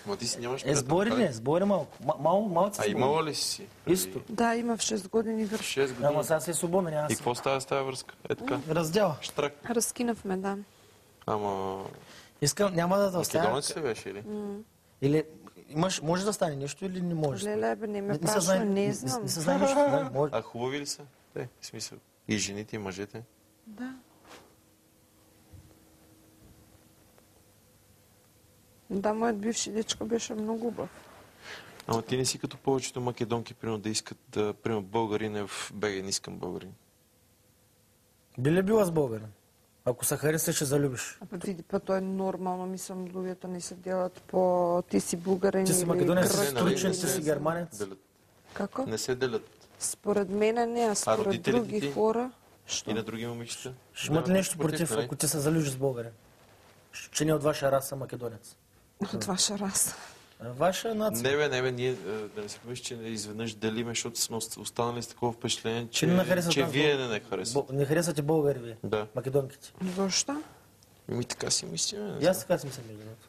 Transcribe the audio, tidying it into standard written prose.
Ма ти си нямаш Сбори малко. Малко А имала ли си? Исто. Да, има в 6 години връзка. 6 години. Ама сега си е свободна, няма И какво става с тази връзка? Е така. Раздяла. Штрак. Разкинахме, да. Ама... Няма да оставя. Македонец ли беше или? Или може да стане нещо или не може? Леле, бе, не ме прашва, не знам. Не се знае нищо. А хубави ли са? В смисъл. И жените, и мъжете? Да. Да, моят бивши дечко беше много хубав. Ама ти не си като повечето македонки, примерно да искат да приемат българин в БГ, не искам българин. Би ли била с българин? Ако се хареса, ще залюбиш. Види, той е нормално, мислям, луѓето не се делат по... Ти си българин. Ти си македонец, турчин, ти си германец. Како? Не се делят. Според мене не, а според други хора. Що? И на други момичета? Ще имате нещо против, ако ти се залюбиш с българин? Че не е от ваша раса македонец. От ваша раса. Ваша нация. Не бе, ние да не се помиш, че изведнъж делиме, защото сме останали с такова впечатление, че вие не харесвате. Не харесвате българи вие? Да. Македонките. Защо? Така си мисля. И аз така си мисля, между другото.